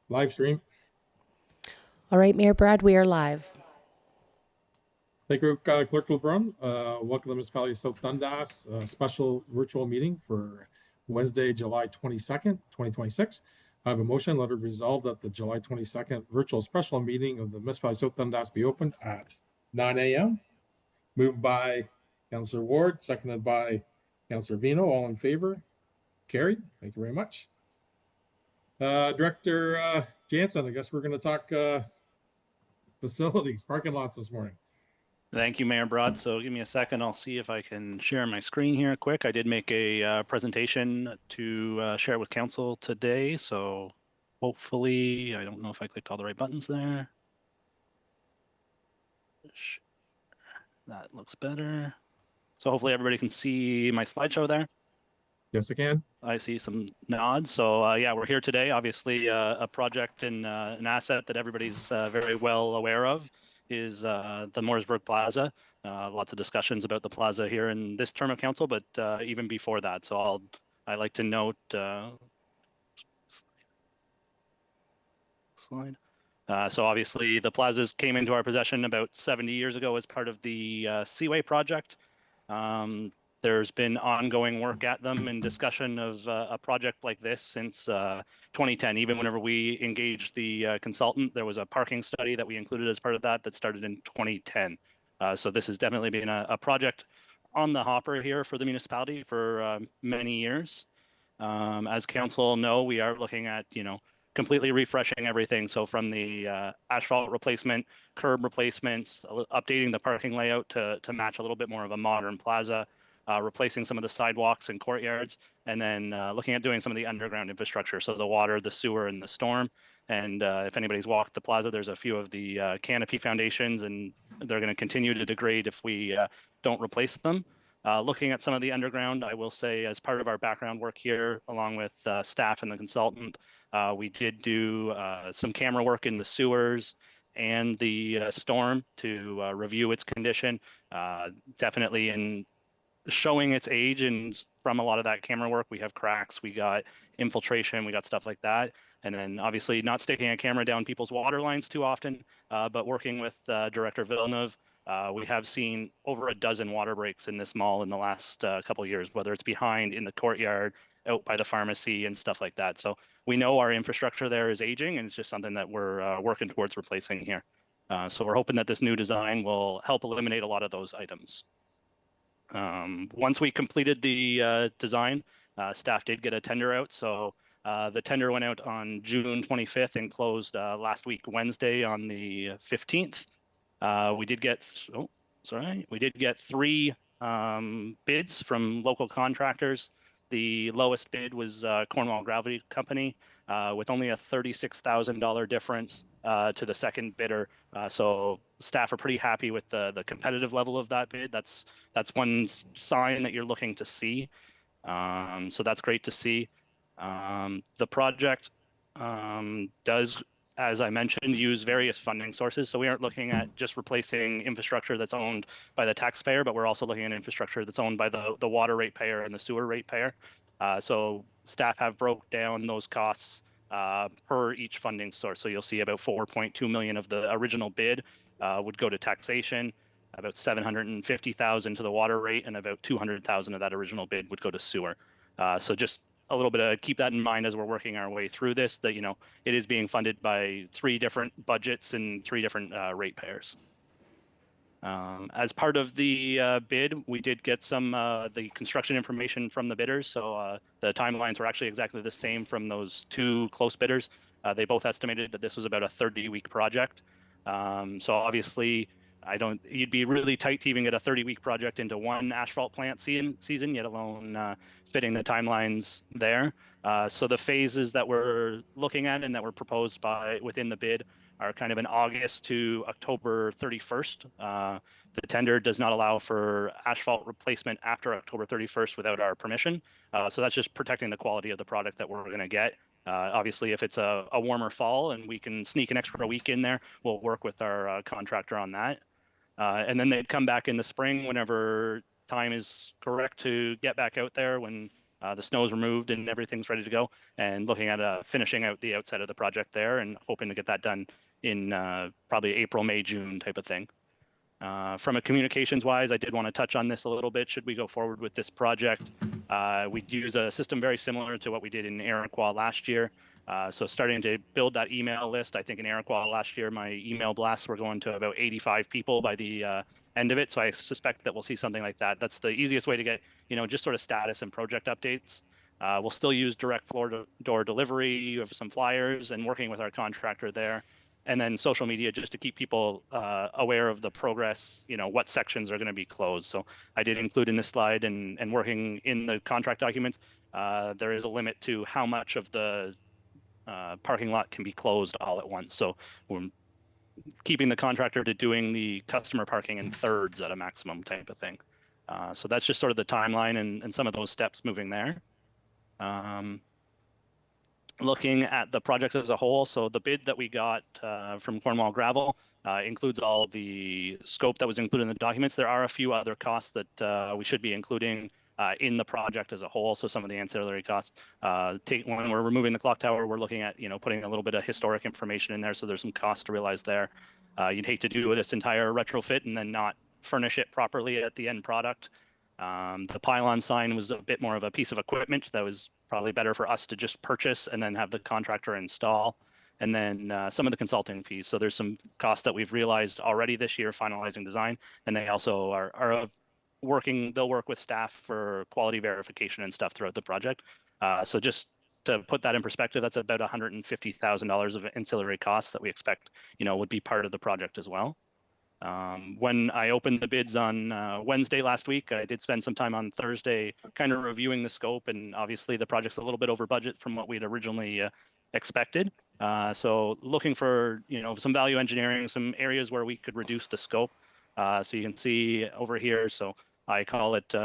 Live stream. All right, Mayor Brad, we are live. Thank you, Clerk LeBrun. Welcome to the Municipality of South Dundas, special virtual meeting for Wednesday, July 22nd, 2026. I have a motion, let it resolve that the July 22nd virtual special meeting of the Municipality of South Dundas be opened at 9 a.m. Moved by Councillor Ward, seconded by Councillor Vino. All in favor? Carried. Thank you very much. Director Jansen, I guess we're going to talk facilities, parking lots this morning. Thank you, Mayor Broad. So give me a second. I'll see if I can share my screen here quick. I did make a presentation to share with council today. So hopefully, I don't know if I clicked all the right buttons there. That looks better. So hopefully everybody can see my slideshow there. Yes, I can. I see some nods. So yeah, we're here today. Obviously, a project and an asset that everybody's very well aware of is the Mooresburg Plaza. Lots of discussions about the plaza here in this term of council, but even before that. So I like to note slide. So obviously the plazas came into our possession about 70 years ago as part of the Seaway project. There's been ongoing work at them and discussion of a project like this since 2010. Even whenever we engaged the consultant, there was a parking study that we included as part of that started in 2010. So this has definitely been a project on the hopper here for the municipality for many years. As council know, we are looking at, completely refreshing everything. So from the asphalt replacement, curb replacements, updating the parking layout to match a little bit more of a modern plaza, replacing some of the sidewalks and courtyards, and then looking at doing some of the underground infrastructure. So the water, the sewer, and the storm. And if anybody's walked the plaza, there's a few of the canopy foundations, and they're going to continue to degrade if we don't replace them. Looking at some of the underground, I will say as part of our background work here, along with staff and the consultant, we did do some camera work in the sewers and the storm to review its condition. Definitely in showing its age, and from a lot of that camera work, we have cracks, we got infiltration, we got stuff like that. And then obviously not sticking a camera down people's water lines too often, but working with Director Villeneuve, we have seen over a dozen water breaks in this mall in the last couple of years, whether it's behind in the courtyard, out by the pharmacy and stuff like that. So we know our infrastructure there is aging, and it's just something that we're working towards replacing here. So we're hoping that this new design will help eliminate a lot of those items. Once we completed the design, staff did get a tender out. So the tender went out on June 25th and closed last week, Wednesday on the 15th. We did get three bids from local contractors. The lowest bid was Cornwall Gravity Company with only a $36,000 difference to the second bidder. So staff are pretty happy with the competitive level of that bid. That's one sign that you're looking to see. So that's great to see. The project does, as I mentioned, use various funding sources. So we aren't looking at just replacing infrastructure that's owned by the taxpayer, but we're also looking at infrastructure that's owned by the water ratepayer and the sewer ratepayer. So staff have broke down those costs per each funding source. So you'll see about 4.2 million of the original bid would go to taxation, about 750,000 to the water rate, and about 200,000 of that original bid would go to sewer. So just a little bit of keep that in mind as we're working our way through this, that, it is being funded by three different budgets and three different ratepayers. As part of the bid, we did get some the construction information from the bidders. So the timelines were actually exactly the same from those two close bidders. They both estimated that this was about a 30-week project. So obviously, you'd be really tight to even get a 30-week project into one asphalt plant season, yet alone fitting the timelines there. So the phases that we're looking at and that were proposed within the bid are kind of in August to October 31st. The tender does not allow for asphalt replacement after October 31st without our permission. So that's just protecting the quality of the product that we're going to get. Obviously, if it's a warmer fall and we can sneak an extra week in there, we'll work with our contractor on that. And then they'd come back in the spring whenever time is correct to get back out there when the snow's removed and everything's ready to go, and looking at finishing out the outside of the project there and hoping to get that done in probably April, May, June type of thing. From a communications wise, I did want to touch on this a little bit. Should we go forward with this project, we'd use a system very similar to what we did in Iroquois last year. So starting to build that email list. I think in Iroquois last year, my email blasts were going to about 85 people by the end of it. So I suspect that we'll see something like that. That's the easiest way to get, just sort of status and project updates. We'll still use direct floor door delivery of some flyers and working with our contractor there. And then social media just to keep people aware of the progress, what sections are going to be closed. So I did include in this slide and working in the contract documents, there is a limit to how much of the parking lot can be closed all at once. So we're keeping the contractor to doing the customer parking in thirds at a maximum type of thing. So that's just sort of the timeline and some of those steps moving there. Looking at the project as a whole, so the bid that we got from Cornwall Gravel includes all the scope that was included in the documents. There are a few other costs that we should be including in the project as a whole. So some of the ancillary costs. When we're removing the clock tower, we're looking at putting a little bit of historic information in there. So there's some cost to realize there. You'd hate to do this entire retrofit and then not furnish it properly at the end product. The pylon sign was a bit more of a piece of equipment that was probably better for us to just purchase and then have the contractor install. And then some of the consulting fees. So there's some costs that we've realized already this year finalizing design, and they also are working. They'll work with staff for quality verification and stuff throughout the project. So just to put that in perspective, that's about $150,000 of ancillary costs that we expect would be part of the project as well. When I opened the bids on Wednesday last week, I did spend some time on Thursday kind of reviewing the scope, and obviously the project's a little bit over budget from what we'd originally expected. So looking for some value engineering, some areas where we could reduce the scope. So you can see over here, so I call it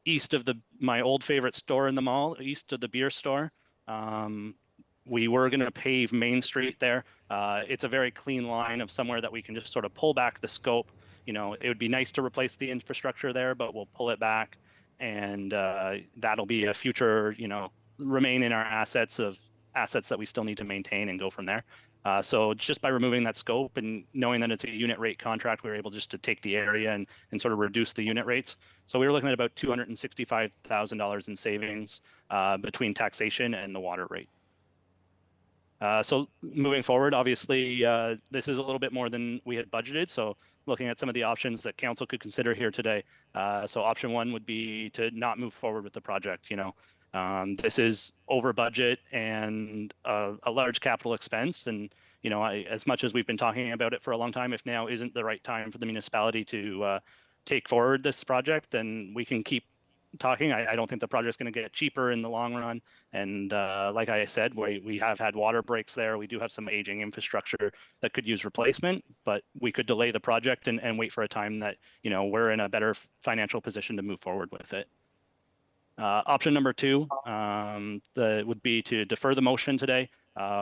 east of my old favorite store in the mall, east of the beer store. We were going to pave Main Street there. It's a very clean line of somewhere that we can just sort of pull back the scope. It would be nice to replace the infrastructure there, but we'll pull it back, and that'll be a future, remain in our assets that we still need to maintain and go from there. So just by removing that scope and knowing that it's a unit rate contract, we were able just to take the area and sort of reduce the unit rates. So we were looking at about $265,000 in savings between taxation and the water rate. So moving forward, obviously, this is a little bit more than we had budgeted. So looking at some of the options that council could consider here today. So option one would be to not move forward with the project. This is over budget and a large capital expense. And, as much as we've been talking about it for a long time, if now isn't the right time for the municipality to take forward this project, then we can keep talking. I don't think the project's going to get cheaper in the long run. And like I said, we have had water breaks there. We do have some aging infrastructure that could use replacement, but we could delay the project and wait for a time that, we're in a better financial position to move forward with it. Option number two would be to defer the motion today.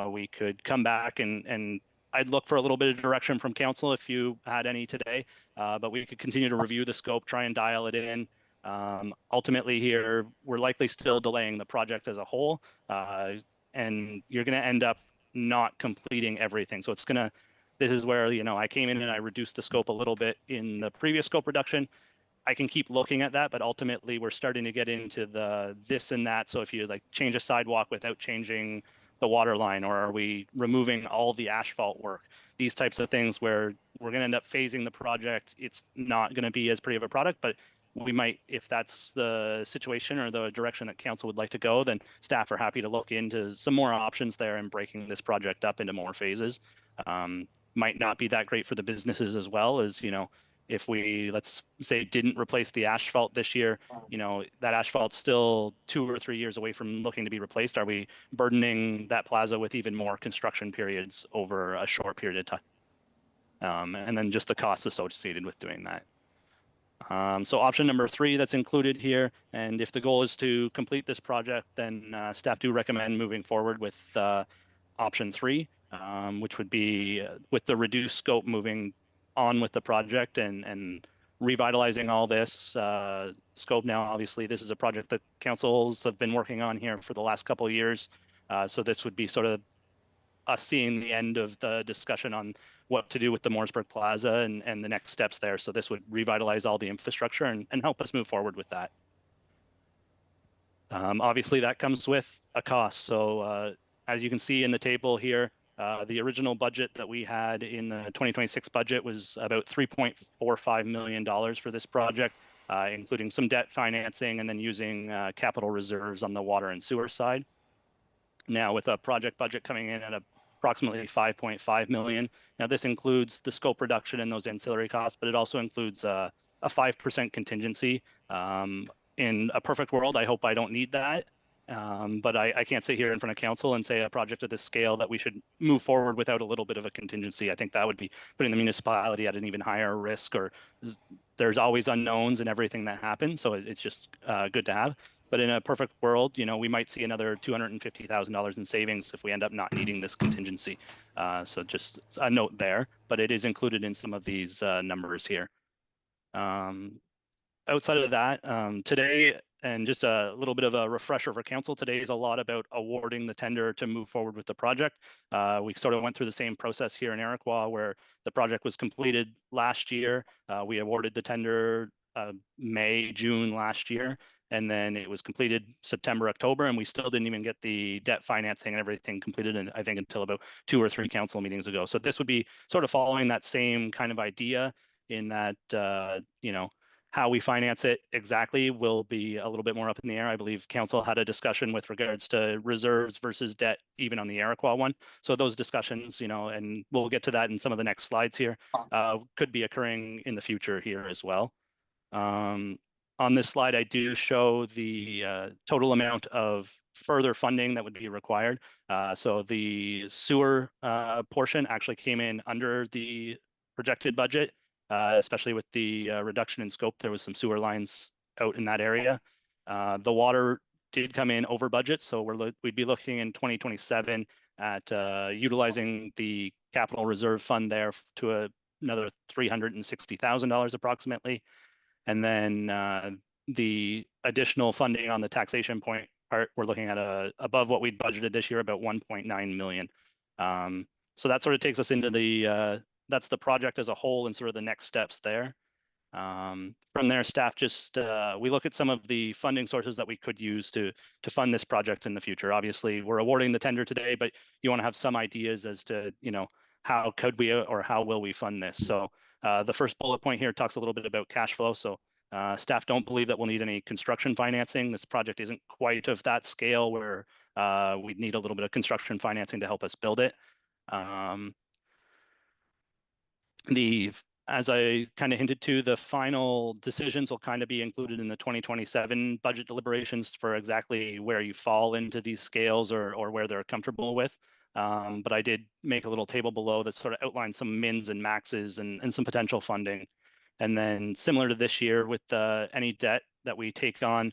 We could come back and I'd look for a little bit of direction from council if you had any today, but we could continue to review the scope, try and dial it in. Ultimately here, we're likely still delaying the project as a whole, and you're going to end up not completing everything. So this is where, I came in and I reduced the scope a little bit in the previous scope reduction. I can keep looking at that, but ultimately we're starting to get into the this and that. So if you change a sidewalk without changing the water line, or are we removing all the asphalt work, these types of things where we're going to end up phasing the project. It's not going to be as pretty of a product, but we might, if that's the situation or the direction that council would like to go, then staff are happy to look into some more options there and breaking this project up into more phases. Might not be that great for the businesses as well as, if we, let's say, didn't replace the asphalt this year, that asphalt's still 2 or 3 years away from looking to be replaced. Are we burdening that plaza with even more construction periods over a short period of time? And then just the costs associated with doing that. So option number 3 that's included here, and if the goal is to complete this project, then staff do recommend moving forward with option 3, which would be with the reduced scope moving on with the project and revitalizing all this scope now. Obviously, this is a project that councils have been working on here for the last couple of years. So this would be sort of us seeing the end of the discussion on what to do with the Mooresburg Plaza and the next steps there. So this would revitalize all the infrastructure and help us move forward with that. Obviously, that comes with a cost. So as you can see in the table here, the original budget that we had in the 2026 budget was about $3.45 million for this project, including some debt financing and then using capital reserves on the water and sewer side. Now, with a project budget coming in at approximately 5.5 million. Now, this includes the scope reduction and those ancillary costs, but it also includes a 5% contingency. In a perfect world, I hope I don't need that. But I can't sit here in front of council and say a project of this scale that we should move forward without a little bit of a contingency. I think that would be putting the municipality at an even higher risk, or there's always unknowns in everything that happens. So it's just good to have. But in a perfect world, you know, we might see another $250,000 in savings if we end up not needing this contingency. So just a note there, but it is included in some of these numbers here. Outside of that, today, and just a little bit of a refresher for council, today is a lot about awarding the tender to move forward with the project. We sort of went through the same process here in Iroquois where the project was completed last year. We awarded the tender May, June last year, and then it was completed September, October, and we still didn't even get the debt financing and everything completed, I think, until about 2 or 3 council meetings ago. So this would be sort of following that same kind of idea in that, you know, how we finance it exactly will be a little bit more up in the air. I believe council had a discussion with regards to reserves versus debt, even on the Iroquois one. So those discussions, you know, and we'll get to that in some of the next slides here, could be occurring in the future here as well. On this slide, I do show the total amount of further funding that would be required. So the sewer portion actually came in under the projected budget. Especially with the reduction in scope, there was some sewer lines out in that area. The water did come in over budget, so we'd be looking in 2027 at utilizing the capital reserve fund there to another $360,000 approximately. And then the additional funding on the taxation point part, we're looking at above what we'd budgeted this year, about 1.9 million. So that sort of takes us into the that's the project as a whole and sort of the next steps there. From there, staff just we look at some of the funding sources that we could use to fund this project in the future. Obviously, we're awarding the tender today, but you want to have some ideas as to, you know, how could we or how will we fund this. So the first bullet point here talks a little bit about cash flow. So staff don't believe that we'll need any construction financing. This project isn't quite of that scale where we'd need a little bit of construction financing to help us build it. As I kind of hinted to, the final decisions will kind of be included in the 2027 budget deliberations for exactly where you fall into these scales or where they're comfortable with. But I did make a little table below that sort of outlines some mins and maxes and some potential funding. And then similar to this year with any debt that we take on,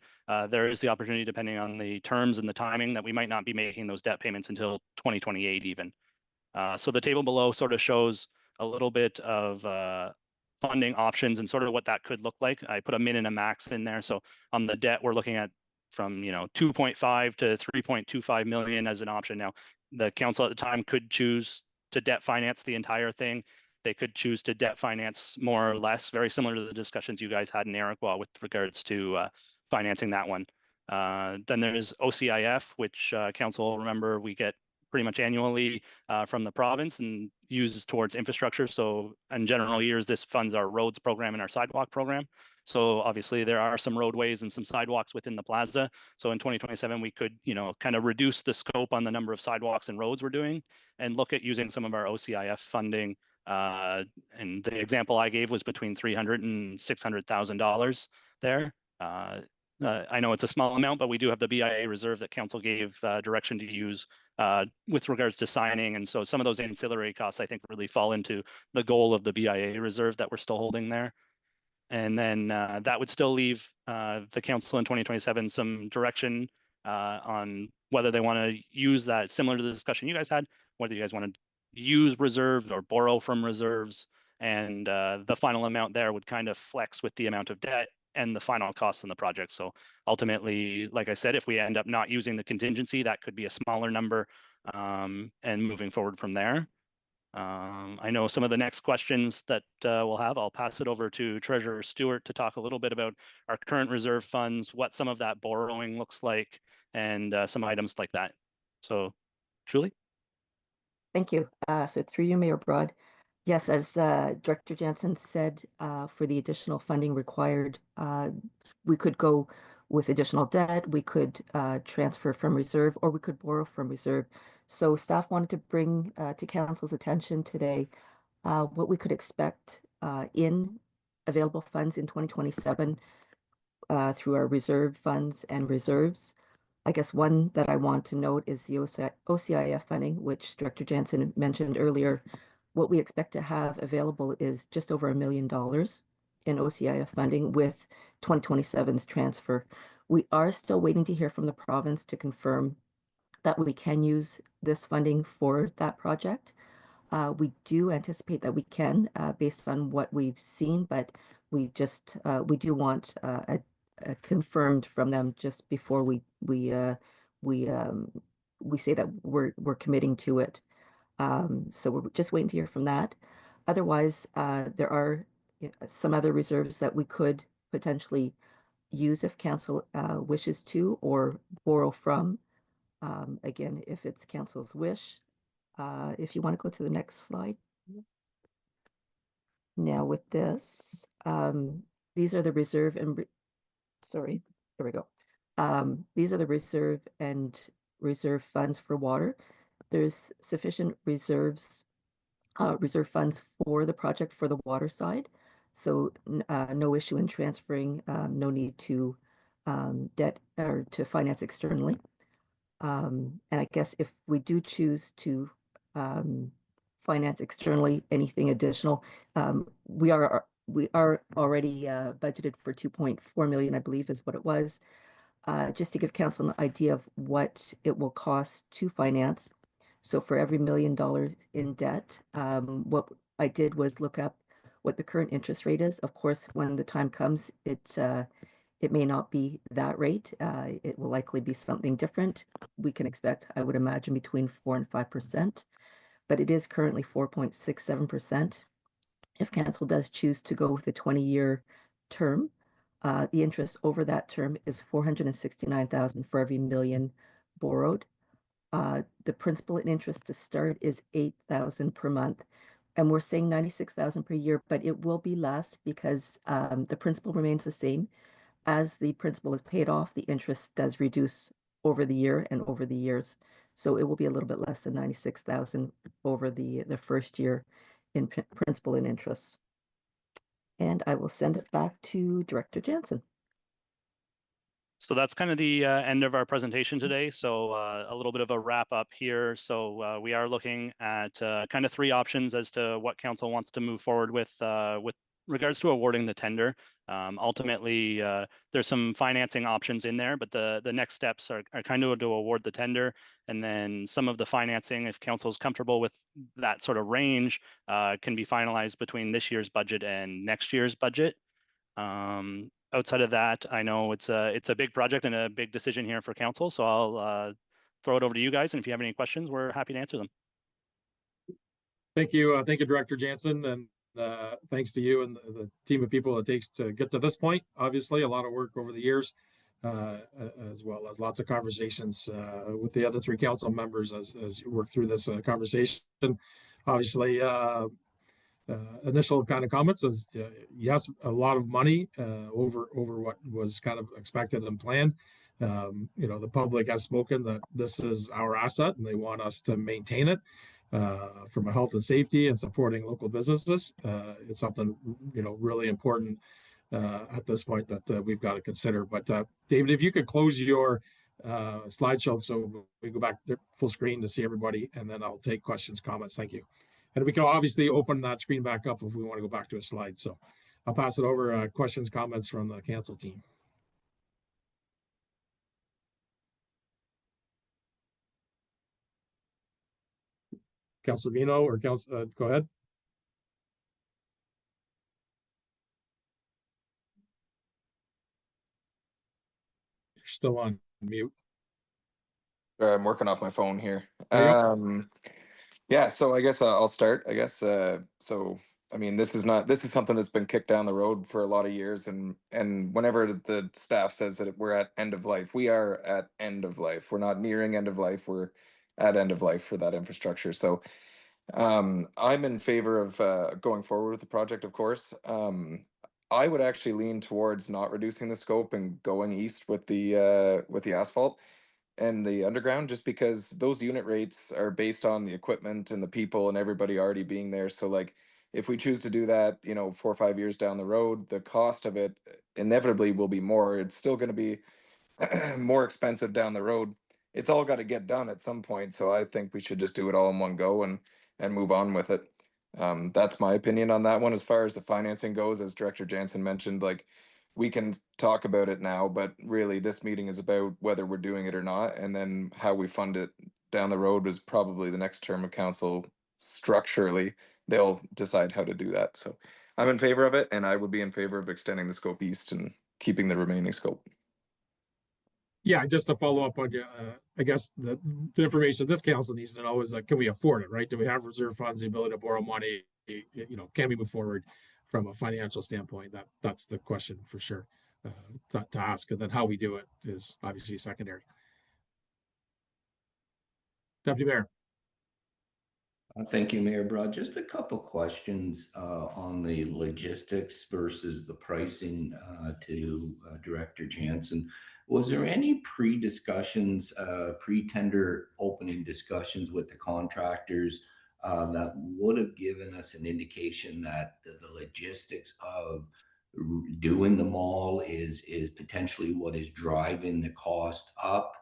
there is the opportunity, depending on the terms and the timing, that we might not be making those debt payments until 2028 even. So the table below sort of shows a little bit of funding options and sort of what that could look like. I put a min and a max in there. So on the debt, we're looking at from 2.5 to 3.25 million as an option. Now, the council at the time could choose to debt finance the entire thing. They could choose to debt finance more or less, very similar to the discussions you guys had in Iroquois with regards to financing that one. Then there's OCIF, which council, remember, we get pretty much annually from the province and uses towards infrastructure. So in general years, this funds our roads program and our sidewalk program. So obviously there are some roadways and some sidewalks within the plaza. So in 2027, we could, kind of reduce the scope on the number of sidewalks and roads we're doing and look at using some of our OCIF funding. And the example I gave was between $300,000 and $600,000 there. I know it's a small amount, but we do have the BIA reserve that council gave direction to use with regards to signing. And so some of those ancillary costs, I think, really fall into the goal of the BIA reserve that we're still holding there. And then that would still leave the council in 2027 some direction on whether they want to use that, similar to the discussion you guys had, whether you guys want to use reserves or borrow from reserves. and the final amount there would kind of flex with the amount of debt and the final costs on the project. So ultimately, like I said, if we end up not using the contingency, that could be a smaller number, and moving forward from there. I know some of the next questions that we'll have. I'll pass it over to Treasurer Stewart to talk a little bit about our current reserve funds, what some of that borrowing looks like, and some items like that. So, Julie? Thank you. So through you, Mayor Broad. Yes, as Director Jansen said, for the additional funding required, we could go with additional debt, we could transfer from reserve, or we could borrow from reserve. So staff wanted to bring to council's attention today what we could expect in available funds in 2027 through our reserve funds and reserves. I guess one that I want to note is the OCIF funding, which Director Jansen mentioned earlier. What we expect to have available is just over $1 million in OCIF funding with 2027's transfer. We are still waiting to hear from the province to confirm that we can use this funding for that project. We do anticipate that we can, based on what we've seen, but we do want confirmed from them just before we say that we're committing to it. So we're just waiting to hear from that. Otherwise, there are some other reserves that we could potentially use if council wishes to, or borrow from. Again, if it's council's wish. If you want to go to the next slide. Now with this, these are the reserve and sorry, there we go. These are the reserve and reserve funds for water. There's sufficient reserve funds for the project for the water side. So no issue in transferring, no need to debt or to finance externally. And I guess if we do choose to finance externally anything additional, we are already budgeted for 2.4 million, I believe is what it was. Just to give council an idea of what it will cost to finance. So for every $1 million in debt, what I did was look up what the current interest rate is. Of course, when the time comes, it may not be that rate. It will likely be something different. We can expect, I would imagine, between 4% and 5%, but it is currently 4.67%. If council does choose to go with a 20-year term, the interest over that term is $469,000 for every $1 million borrowed. The principal and interest to start is $8,000 per month. And we're saying $96,000 per year, but it will be less because the principal remains the same. As the principal is paid off, the interest does reduce over the year and over the years. So it will be a little bit less than 96,000 over the first year in principal and interest. And I will send it back to Director Jansen. So that's kind of the end of our presentation today. So a little bit of a wrap up here. So we are looking at kind of three options as to what council wants to move forward with regards to awarding the tender. Ultimately, there's some financing options in there, but the next steps are kind of to award the tender, and then some of the financing, if council is comfortable with that sort of range, can be finalized between this year's budget and next year's budget. Outside of that, I know it's a big project and a big decision here for council, so I'll throw it over to you guys, and if you have any questions, we're happy to answer them. Thank you, Director Jansen, and thanks to you and the team of people it takes to get to this point. Obviously, a lot of work over the years, as well as lots of conversations with the other three council members as you work through this conversation. Obviously, initial kind of comments is yes, a lot of money over what was kind of expected and planned. The public has spoken that this is our asset and they want us to maintain it. From a health and safety and supporting local businesses, it's something really important at this point that we've got to consider. But David, if you could close your slideshow so we go back to full screen to see everybody, and then I'll take questions, comments. Thank you. And we can obviously open that screen back up if we want to go back to a slide. So I'll pass it over. Questions, comments from the council team. Councilor Vino or Council, go ahead. still on mute. I'm working off my phone here. There you go. Yeah, so I guess I'll start. I guess so. I mean, this is something that's been kicked down the road for a lot of years, and whenever the staff says that we're at end of life, we are at end of life. We're not nearing end of life. We're at end of life for that infrastructure. So I'm in favor of going forward with the project, of course. I would actually lean towards not reducing the scope and going east with the asphalt and the underground, just because those unit rates are based on the equipment and the people and everybody already being there. So like if we choose to do that, 4 or 5 years down the road, the cost of it inevitably will be more. It's still going to be more expensive down the road. It's all got to get done at some point. So I think we should just do it all in one go and move on with it. That's my opinion on that one. As far as the financing goes, as Director Jansen mentioned, like we can talk about it now, but really this meeting is about whether we're doing it or not, and then how we fund it down the road is probably the next term of council. Structurally, they'll decide how to do that. So I'm in favor of it, and I would be in favor of extending the scope east and keeping the remaining scope. Yeah, just to follow up on you, I guess the information this council needs to know is like, can we afford it, right? Do we have reserve funds, the ability to borrow money? Can we move forward from a financial standpoint? That's the question for sure to ask. And then how we do it is obviously secondary. Deputy Mayor. Thank you, Mayor Broad. Just a couple questions on the logistics versus the pricing to Director Jansen. Was there any pre-discussions, pre-tender opening discussions with the contractors that would have given us an indication that the logistics of doing the mall is potentially what is driving the cost up?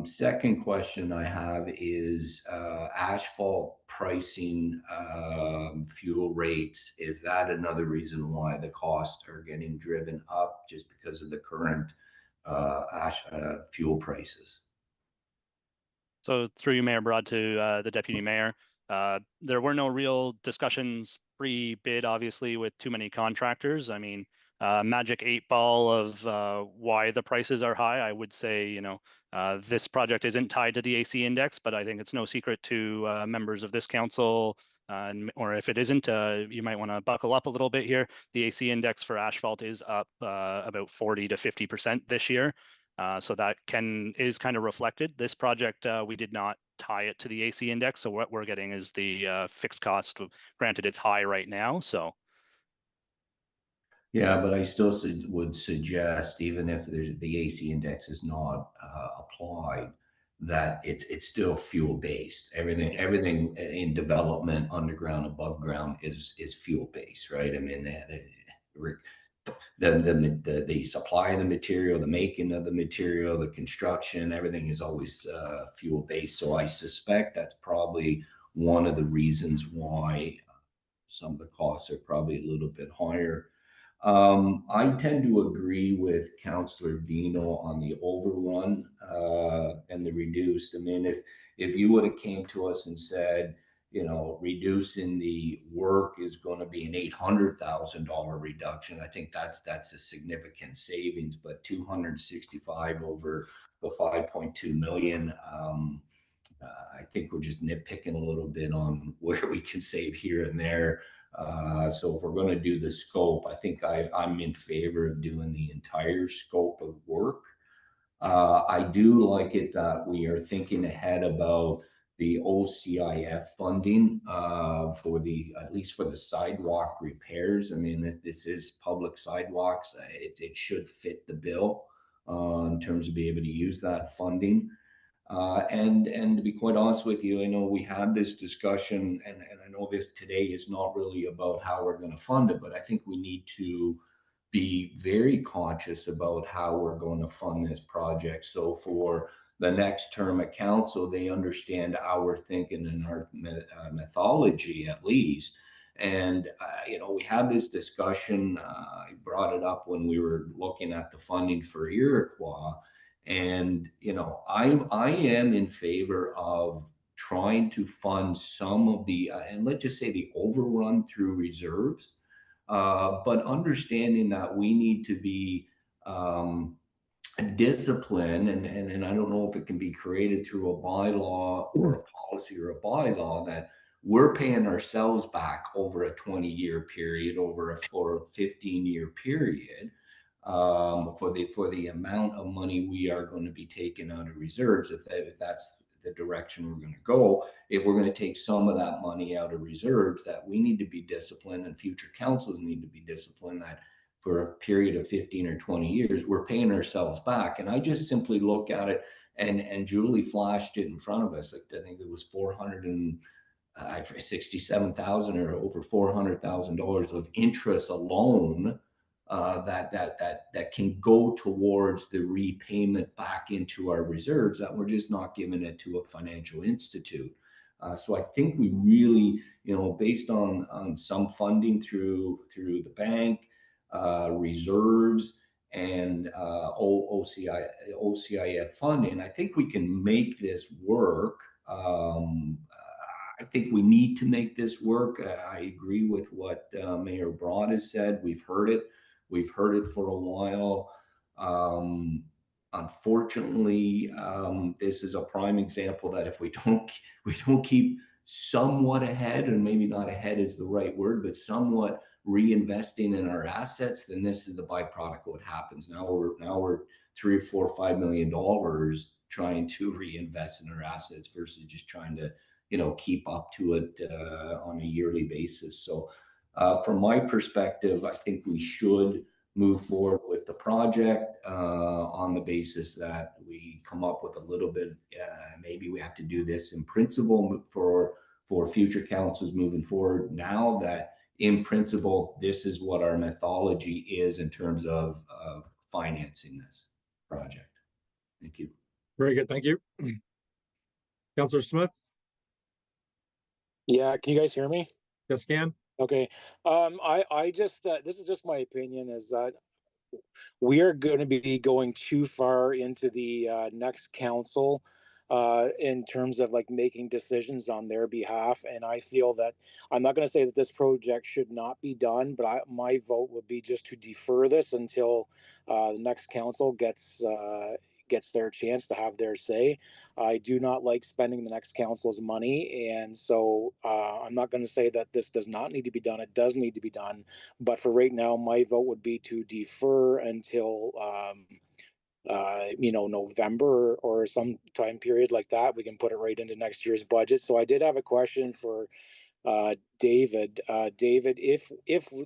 Second question I have is asphalt pricing, fuel rates. Is that another reason why the costs are getting driven up just because of the current fuel prices? So through you, Mayor Broad, to the Deputy Mayor, there were no real discussions pre-bid, obviously, with too many contractors. I mean, magic 8 ball of why the prices are high. I would say, this project isn't tied to the AC index, but I think it's no secret to members of this council, or if it isn't, you might want to buckle up a little bit here. The AC index for asphalt is up about 40 to 50% this year. So that is kind of reflected. This project, we did not tie it to the AC index. So what we're getting is the fixed cost. Granted, it's high right now. So. Yeah, but I still would suggest, even if the AC index is not applied, that it's still fuel based. Everything in development, underground, above ground, is fuel based, right? I mean, the supply of the material, the making of the material, the construction, everything is always fuel based. So I suspect that's probably one of the reasons why some of the costs are probably a little bit higher. I tend to agree with Councillor Vino on the overrun and the reduced. I mean, if you would have came to us and said, reducing the work is going to be an $800,000 reduction, I think that's a significant savings. But 265 over the 5.2 million. I think we're just nitpicking a little bit on where we can save here and there. So if we're going to do the scope, I think I'm in favor of doing the entire scope of work. I do like it that we are thinking ahead about the OCIF funding for at least for the sidewalk repairs. I mean, this is public sidewalks. It should fit the bill in terms of being able to use that funding. And to be quite honest with you, I know we had this discussion, and I know this today is not really about how we're going to fund it, but I think we need to be very conscious about how we're going to fund this project. So for the next term of council, they understand our thinking and our methodology at least. And, we had this discussion, I brought it up when we were looking at the funding for Iroquois. And, I am in favor of trying to fund some of the, and let's just say the overrun through reserves, but understanding that we need to be discipline, and I don't know if it can be created through a bylaw or a policy or a bylaw, that we're paying ourselves back over a 20-year period, over a 15-year period, for the amount of money we are going to be taking out of reserves, if that's the direction we're going to go. If we're going to take some of that money out of reserves, that we need to be disciplined, and future councils need to be disciplined, that for a period of 15 or 20 years, we're paying ourselves back. And I just simply look at it, and Julie flashed it in front of us. I think it was 467,000 or over $400,000 of interest alone, that can go towards the repayment back into our reserves, that we're just not giving it to a financial institute. So I think we really, based on some funding through the bank, reserves, and OCIF funding, I think we can make this work. I think we need to make this work. I agree with what Mayor Broad has said. We've heard it for a while. Unfortunately, this is a prime example that if we don't keep somewhat ahead, and maybe not ahead is the right word, but somewhat reinvesting in our assets, then this is the byproduct of what happens. Now we're $3 or $4 or $5 million trying to reinvest in our assets versus just trying to keep up to it on a yearly basis. So from my perspective, I think we should move forward with the project on the basis that we come up with a little bit, maybe we have to do this in principle for future councils moving forward, now that in principle this is what our methodology is in terms of financing this project. Thank you. Very good. Thank you. Councillor Smith? Yeah, can you guys hear me? Yes, can. Okay. I just this is just my opinion, is that we are going to be going too far into the next council in terms of like making decisions on their behalf, and I feel that I'm not going to say that this project should not be done, but my vote would be just to defer this until the next council gets their chance to have their say. I do not like spending the next council's money, and so I'm not going to say that this does not need to be done. It does need to be done, but for right now, my vote would be to defer until November or some time period like that. We can put it right into next year's budget. So I did have a question for David. David, if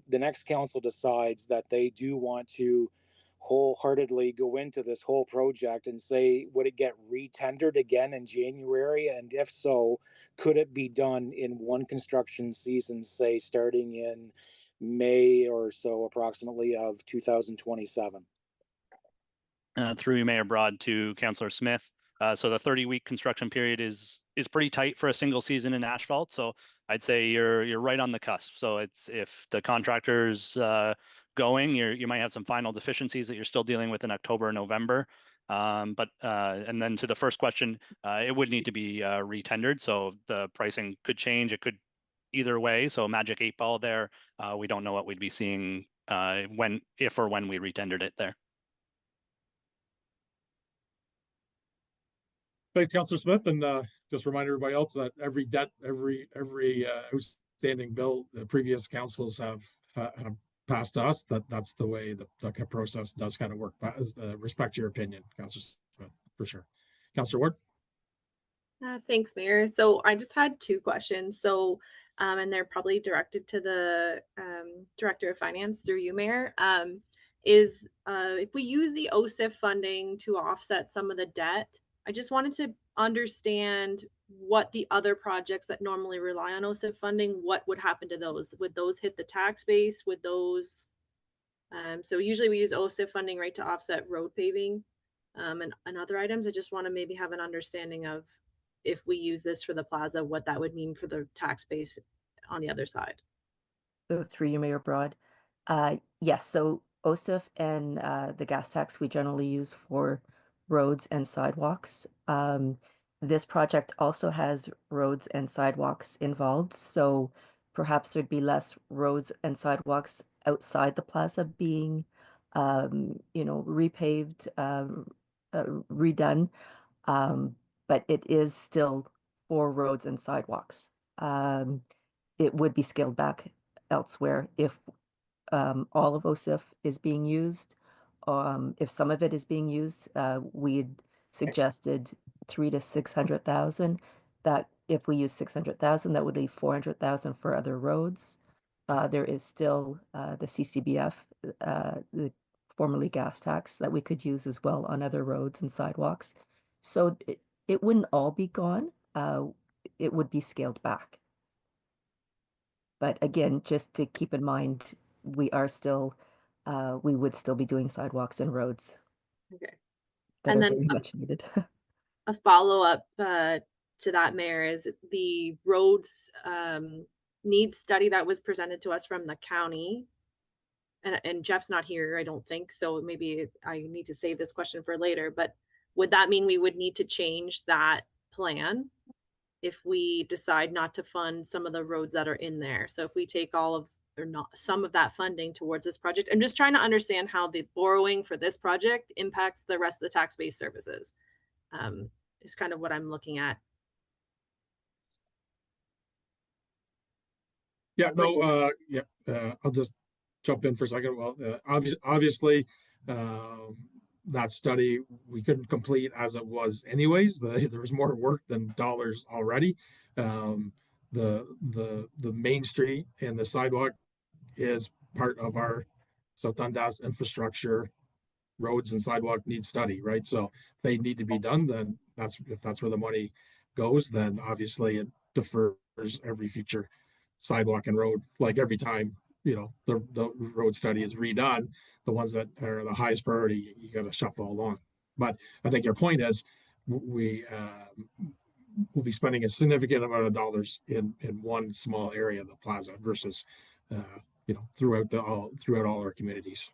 the next council decides that they do want to wholeheartedly go into this whole project, and say, would it get retendered again in January? And if so, could it be done in one construction season, say starting in May or so approximately of 2027? Through Mayor Broad to Councillor Smith. So the 30-week construction period is pretty tight for a single season in asphalt. So I'd say you're right on the cusp. So it's, if the contractor's going, you might have some final deficiencies that you're still dealing with in October and November. And then to the first question, it would need to be retendered. So the pricing could change. It could either way. So magic 8 ball there. We don't know what we'd be seeing if or when we retendered it there. Thanks, Councillor Smith, and just remind everybody else that every outstanding bill the previous councils have passed us. That's the way the process does kind of work. Respect your opinion, Councillor Smith, for sure. Councillor Ward. Thanks, Mayor. So I just had 2 questions. So, and they're probably directed to the Director of Finance through you, Mayor. If we use the OCIF funding to offset some of the debt, I just wanted to understand what the other projects that normally rely on OCIF funding, what would happen to those? Would those hit the tax base? Would those, so usually we use OCIF funding, right, to offset road paving and other items. I just want to maybe have an understanding of, if we use this for the plaza, what that would mean for the tax base on the other side. So through you, Mayor Broad. Yes, so OCIF and the gas tax we generally use for roads and sidewalks. This project also has roads and sidewalks involved, so perhaps there'd be less roads and sidewalks outside the plaza being repaved, redone. But it is still for roads and sidewalks. It would be scaled back elsewhere if all of OSIF is being used. If some of it is being used, we'd suggested 300 to 600,000. That if we use 600,000, that would leave 400,000 for other roads. There is still the CCBF, the formerly gas tax, that we could use as well on other roads and sidewalks. So it wouldn't all be gone. It would be scaled back. But again, just to keep in mind, we would still be doing sidewalks and roads Okay. that And are then very much needed. a follow-up to that, Mayor, is the roads needs study that was presented to us from the county. And Jeff's not here, I don't think, so maybe I need to save this question for later, but would that mean we would need to change that plan if we decide not to fund some of the roads that are in there? So if we take all of or not some of that funding towards this project, I'm just trying to understand how the borrowing for this project impacts the rest of the tax-based services. Is kind of what I'm looking at. Yeah, no, I'll just jump in for a second. Well, obviously, that study we couldn't complete as it was anyways. There was more work than dollars already. The main street and the sidewalk is part of our South Dundas infrastructure. Roads and sidewalk need study, right? So if they need to be done, then if that's where the money goes, then obviously it defers every future sidewalk and road. Like every time, the road study is redone, the ones that are the highest priority, you got to shuffle along. But I think your point is we will be spending a significant amount of dollars in one small area of the plaza versus throughout all our communities.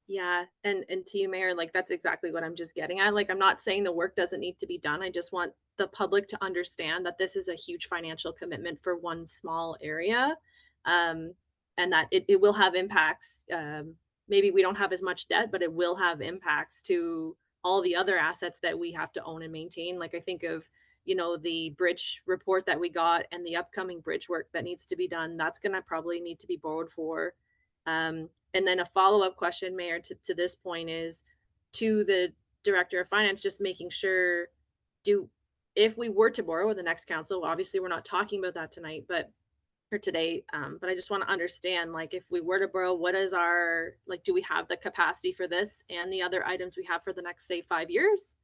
Yeah, and to you, Mayor, like that's exactly what I'm just getting at. Like I'm not saying the work doesn't need to be done. I just want the public to understand that this is a huge financial commitment for one small area. Um, and that it will have impacts. Maybe we don't have as much debt, but it will have impacts to all the other assets that we have to own and maintain. Like I think of, the bridge report that we got and the upcoming bridge work that needs to be done. That's gonna probably need to be borrowed for. And then a follow-up question, Mayor, to this point is to the Director of Finance, just making sure if we were to borrow in the next council, obviously we're not talking about that tonight, or today, but I just want to understand, like, if we were to borrow, what is do we have the capacity for this and the other items we have for the next, say, 5 years?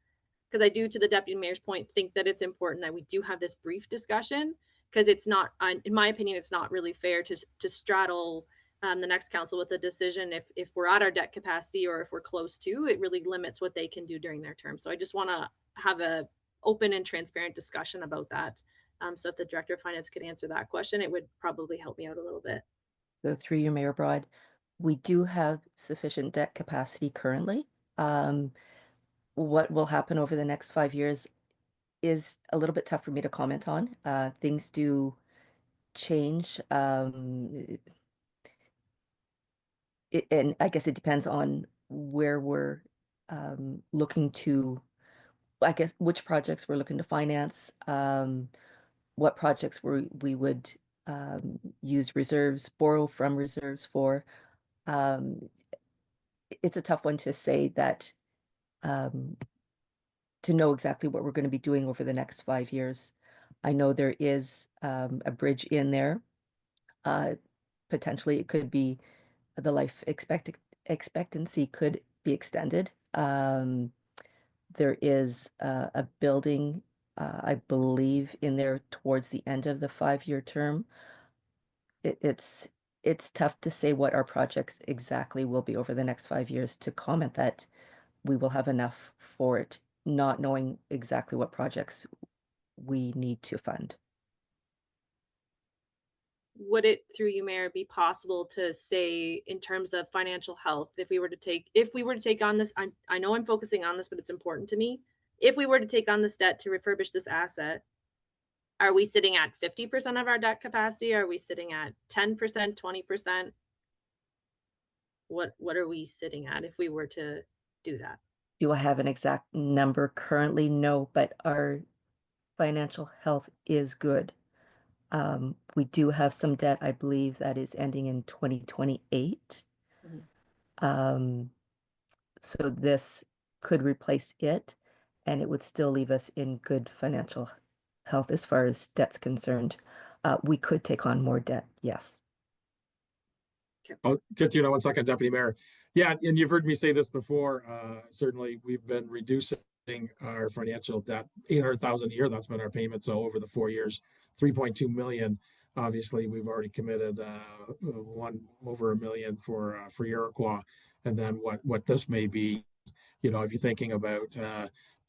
Because I do, to the Deputy Mayor's point, think that it's important that we do have this brief discussion, because it's not, in my opinion, it's not really fair to straddle the next council with a decision if we're at our debt capacity or if we're close to. It really limits what they can do during their term. So I just want to have a open and transparent discussion about that. So if the Director of Finance could answer that question, it would probably help me out a little bit. So through you, Mayor Broad, we do have sufficient debt capacity currently. What will happen over the next 5 years is a little bit tough for me to comment on. Things do change. And I guess it depends on where we're looking to, I guess, which projects we're looking to finance, what projects we would use reserves, borrow from reserves for. It's a tough one to say that, to know exactly what we're going to be doing over the next 5 years. I know there is a bridge in there. Potentially it could be the life expectancy could be extended. There is a building, I believe, in there towards the end of the 5-year term. It's tough to say what our projects exactly will be over the next 5 years to comment that we will have enough for it, not knowing exactly what projects we need to fund. Would it, through you, Mayor, be possible to say, in terms of financial health, if we were to take on this, I know I'm focusing on this, but it's important to me. If we were to take on this debt to refurbish this asset, are we sitting at 50% of our debt capacity? Are we sitting at 10%, 20%? what are we sitting at if we were to do that? Do I have an exact number currently? No, but our financial health is good. We do have some debt, I believe, that is ending in 2028. Mhm. So this could replace it, and it would still leave us in good financial health as far as debt's concerned. We could take on more debt, yes. I'll get to you in 1 second, Deputy Mayor. Yeah, and you've heard me say this before. Certainly, we've been reducing our financial debt, 800,000 a year. That's been our payment. So over the 4 years, 3.2 million. Obviously, we've already committed over 1 million for Iroquois, and then what this may be. If you're thinking about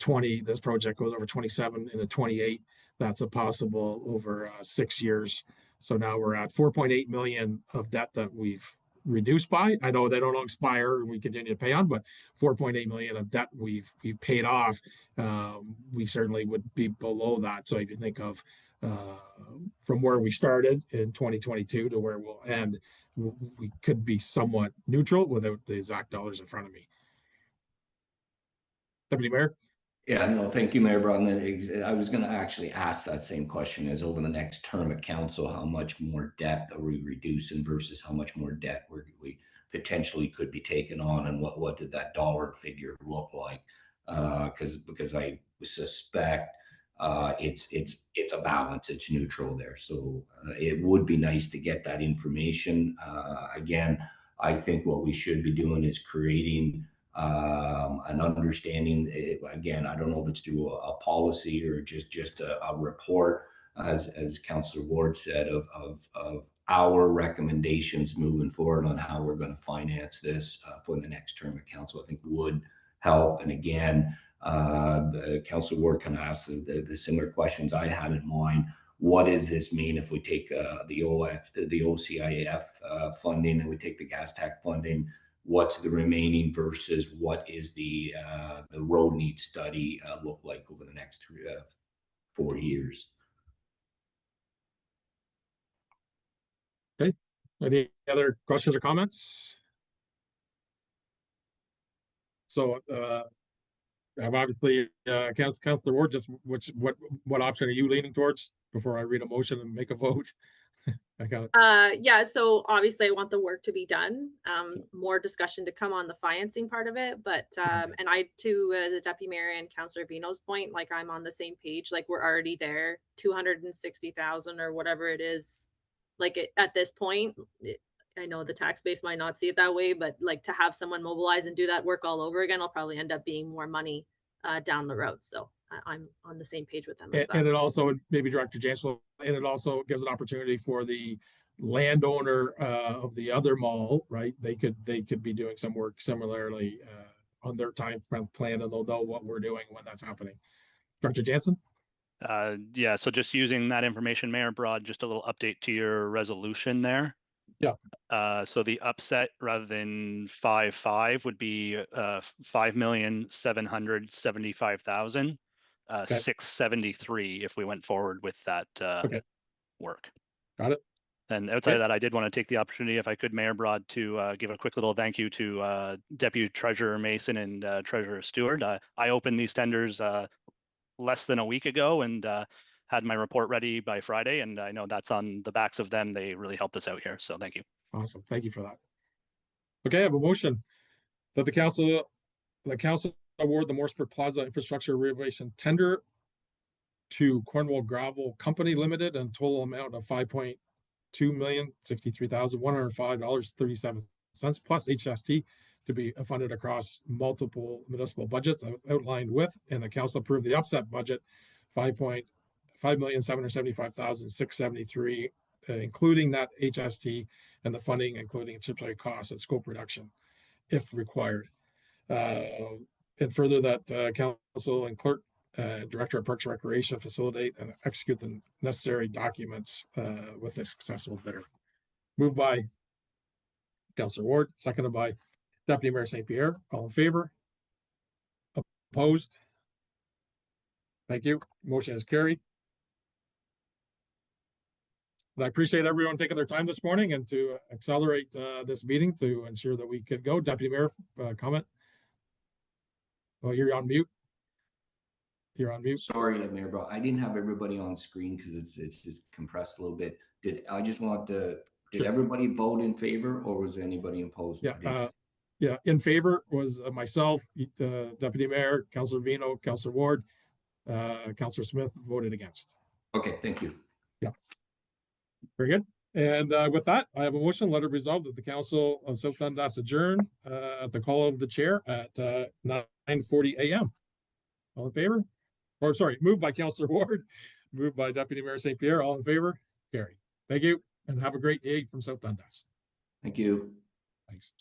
20, this project goes over 27 into 28. That's a possible over 6 years. So now we're at 4.8 million of debt that we've reduced by. I know they don't expire; we continue to pay on, but 4.8 million of debt we've paid off. We certainly would be below that. So if you think of from where we started in 2022 to where we'll end, we could be somewhat neutral without the exact dollars in front of me. Deputy Mayor. Yeah, no, thank you, Mayor Brown. I was going to actually ask that same question: is over the next term at council, how much more debt are we reducing versus how much more debt we potentially could be taking on, and what did that dollar figure look like? Because I suspect it's a balance, it's neutral there. So it would be nice to get that information. Again, I think what we should be doing is creating an understanding. Again, I don't know if it's through a policy or just a report, as Councillor Ward said, of our recommendations moving forward on how we're going to finance this for the next term of council. I think would help. And again, Councillor Ward kind of asked the similar questions I had in mind. What does this mean if we take the OCIF funding and we take the gas tax funding? What's the remaining versus what is the road needs study look like over the next 4 years? Okay. Any other questions or comments? So I've obviously Councillor Ward, just what option are you leaning towards before I read a motion and make a vote? I got it. Yeah, so obviously I want the work to be done. More discussion to come on the financing part of it, but and I to the Deputy Mayor and Councillor Vino's point, like I'm on the same page. Like we're already there, 260,000 or whatever it is. Like at this point, I know the tax base might not see it that way, but like to have someone mobilize and do that work all over again, will probably end up being more money down the road. So I'm on the same page with them. And it also, maybe Director Jansel, and it also gives an opportunity for the landowner of the other mall, right? They could be doing some work similarly on their time plan, and they'll know what we're doing when that's happening. Director Jansen? Yeah, so just using that information, Mayor Broad, just a little update to your resolution there. Yeah. So the upset rather than 5.5 would be 5,775,000. 673 if we went forward with that work. Got it. And outside of that, I did want to take the opportunity, if I could, Mayor Broad, to give a quick little thank you to Deputy Treasurer Mason and Treasurer Stewart. I opened these tenders less than a week ago and had my report ready by Friday, and I know that's on the backs of them. They really helped us out here, so thank you. Awesome. Thank you for that. Okay, I have a motion that the council award the Morrisburg Plaza infrastructure renovation tender to Cornwall Gravel Company Limited and total amount of $5,263,105.37 plus HST to be funded across multiple municipal budgets outlined with, and the council approved the upset budget $5,775,673, including that HST and the funding, including temporary costs and scope reduction if required. And further that council and clerk, director of Parks and Recreation facilitate and execute the necessary documents with a successful bidder. Moved by Councillor Ward, seconded by Deputy Mayor St. Pierre. All in favor? Opposed? Thank you. Motion is carried. And I appreciate everyone taking their time this morning and to accelerate this meeting to ensure that we could go. Deputy Mayor, comment? Oh, you're on mute. You're on mute. Sorry, Mayor, bro. I didn't have everybody on screen because it's just compressed a little bit. Did Sure. everybody vote in favor, or was anybody opposed? Yeah. Yeah, in favor was myself, Deputy Mayor, Councillor Vino, Councillor Ward, Councillor Smith voted against. Okay, thank you. Yeah. Very good. And with that, I have a motion, let it resolve that the Council of South Dundas adjourn at the call of the chair at 9:40 a.m. All in favor? Or sorry, moved by Councillor Ward, moved by Deputy Mayor St. Pierre. All in favor? Carried. Thank you, and have a great day from South Dundas. Thank you. Thanks.